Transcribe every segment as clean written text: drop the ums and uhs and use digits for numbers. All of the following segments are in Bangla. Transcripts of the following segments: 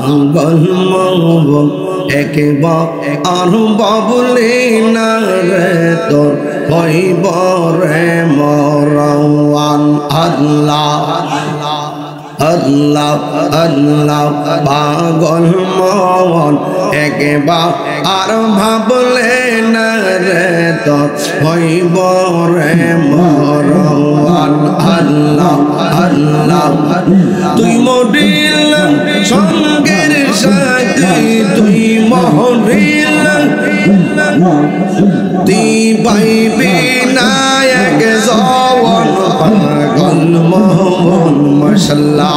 পাগল মন একবার আর বাবুলি না রে তোর হইব রে মরওয়ান আল্লাহ আল্লাহ আল্লাহ পাগল মন একবার আর ভাবলে না রে তোর হইব রে মরওয়ান আল্লাহ আল্লাহ তুই মরিল সঙ্গের সাথী তুই মরিল তুই পাইবি নায়ক জওয়ান পাগল মন মাশাআল্লাহ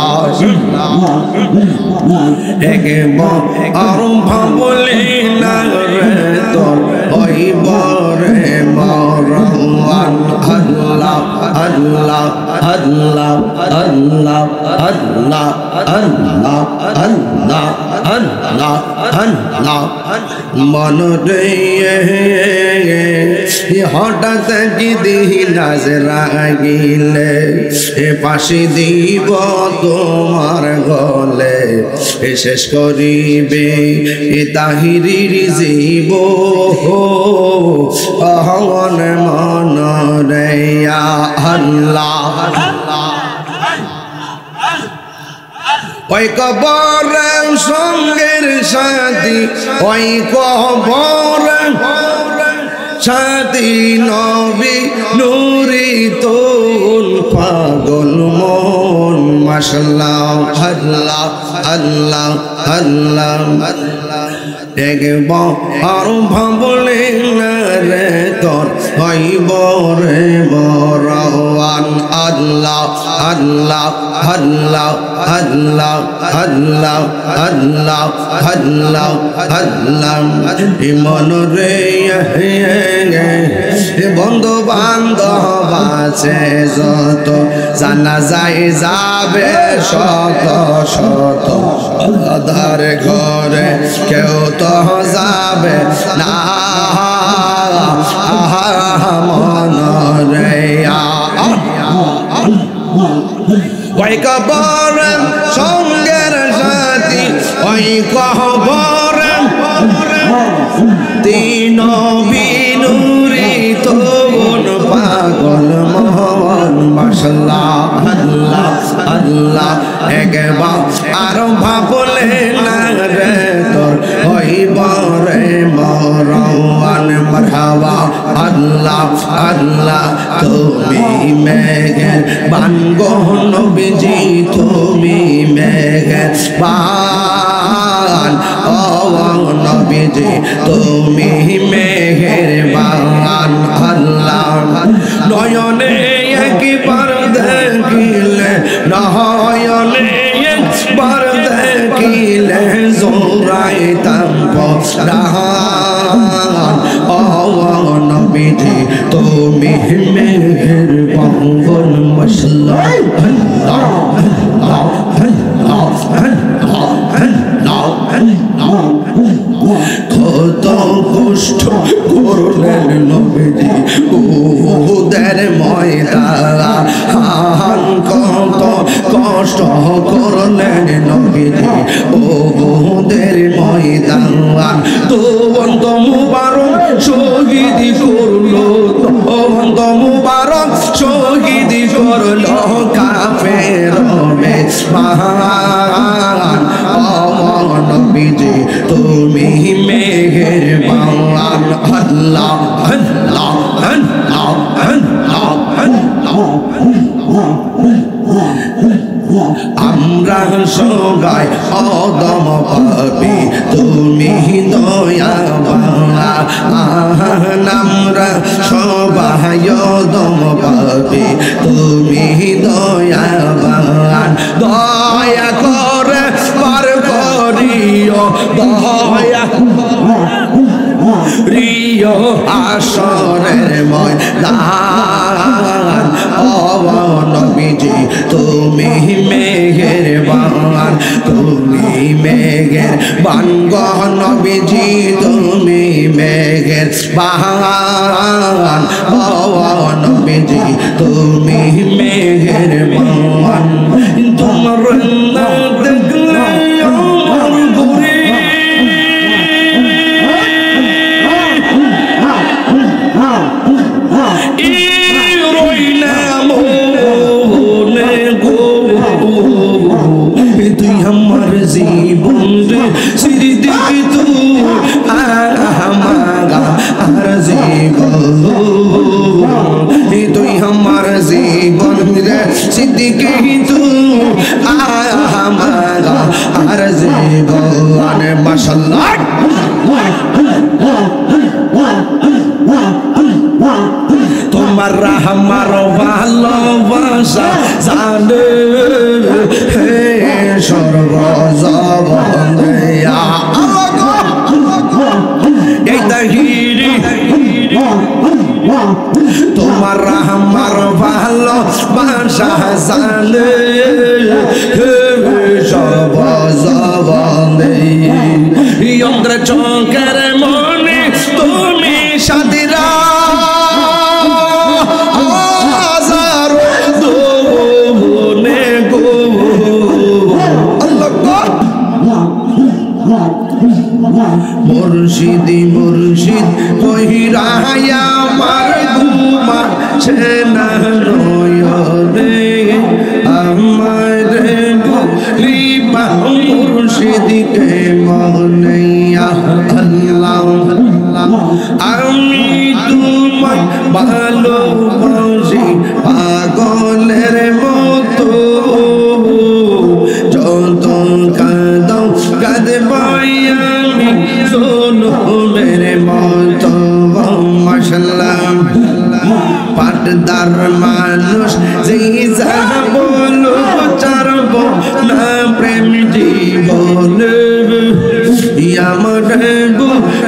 একবার আর ভাবলি না রে তোর হইব রে মরওয়ান আল্লাহ আল্লাহ আল্লাহ আল্লাহ আল্লাহ আল্লাহ আল্লাহ আল্লাহ আল্লাহ মন রে হঠাৎ কি দিহি নাজরা গিলে পাশে দিব তোমার গলে শেষ করিবে তাহিরির জীব অহন মন রে আল্লাহ ওই কবর সঙ্গের সাথী ওই কবর সাথী নবী নুরি তোল পাগল মন মাশাআল্লাহ আল্লাহ আল্লাহ আল্লাহ একবার আর ভাবলে না রে তোর হইব রে মরওয়ান আল্লাহ আল্লাহ আল্লাহ আল্লাহ আল্লাহ আল্লাহ আল্লাহ আল্লাহ মন রে বন্ধু বান্ধব আছে যত জানা যায় যাবে শত শত আধার ঘরে কেউ তো যাবে না মন রে ওই কবর সঙ্গের সাথী ওই কবর তিন বিনুরি তোন পাগল মন মাশাআল্লাহ আল্লাহ আল্লাহ একবার আর ভাবলে না রে তোর হইব রে মরওয়ান মারহাবা আল্লাহ আল্লাহ তুমি মেঘের বানগো নবীজি তুমি মেঘের বান ও নবীজি তুমি মেঘের বান আল্লাহ নয়নে একবার দেখিলে নয়নে একবার দেখিলে জোড়াইতাম পরাণ ও নবীজি তুমি মেঘের বান মাশাআল্লাহ কত কষ্ট করলেন নবীজি উহুদের ময়দান কত কষ্ট করলেন নবীজি উহুদের ময়দান তোবন্ত মুবারক শহীদ করলো তোবন্ত মুবারক শহীদ করলো কাফের মেজবান নবীজি তুমি মেঘের বান আল্লাহ আল্লাহ আল্লাহ আল্লাহ আমরা সবাই অদম পাপী তুমি দয়াবান আমরা সবাই অদম পাপী তুমি দয়াবান দয়া করে পার করিও দয়া রিয় আসরের ময়দান ও নবীজি তুমি মেঘের বান তুমি মেঘের বান গো নবীজি তুমি মেঘের বান ও নবীজি তুমি মেঘের বান তোমার না দেখলে আমার জীবন রে সিদ্দিক তুই আমার আর জীবন তুই আমার জীবন রে সিদ্দিক তুই আমার আর জীবন মাশাআল্লাহ তোমার আমার ভালোবাসা জানে হে সর্বজগতে এই তাহিরি তোমার আমার ভালোবাসা জানে হে সর্বজগতে অন্ধ্র চোখের মনে তুমি সাদিরা মুর্শিদি মুর্শিদ কহিরায়া আমার ঘুমা ছেনা নয়নে আমার লিবা মুর্শিদকে মনেয়া আল্লাহ আমি তোমায় ভালোবাসি পাগলের মতো যত কাঁদো কাঁদবাই আমি শোনো মেরে মতো মাশাআল্লাহ পাটদার মানুষ যেই যা বলো চারব না প্রেম জীবন আমার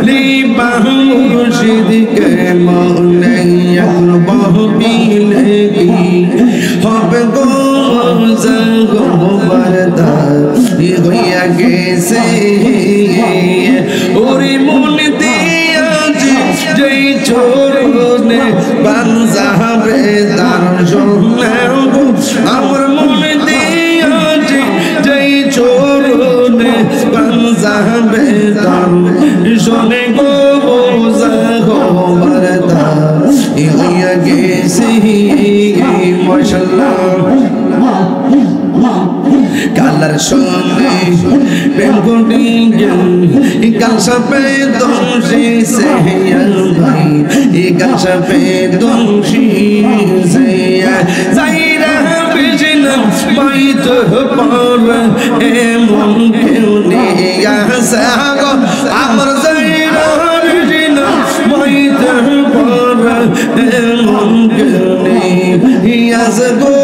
লিবা মুর্শিদকে মনে বহবিলে কি হবে গো জাগোবারদা হইয়া গেছে ওরে মন দিয়াছে যেই চরণে বানজাবে তার জন্য আমার মন দিয়াছে যেই চরণে বানজাবে তার শোনে গো জাগোবারদা হইয়া গেছে মাশাআল্লাহ কালার শোনে প্রেম কোটি কাল সপে দোষী সে ভাই কাল সপে দোষী সে যাইরা বিজনম বাইত পর এমন কেউ নেই আসা গো আমার যাইরা বিজনম বাইত পর এমন কেউ নেই আসা গো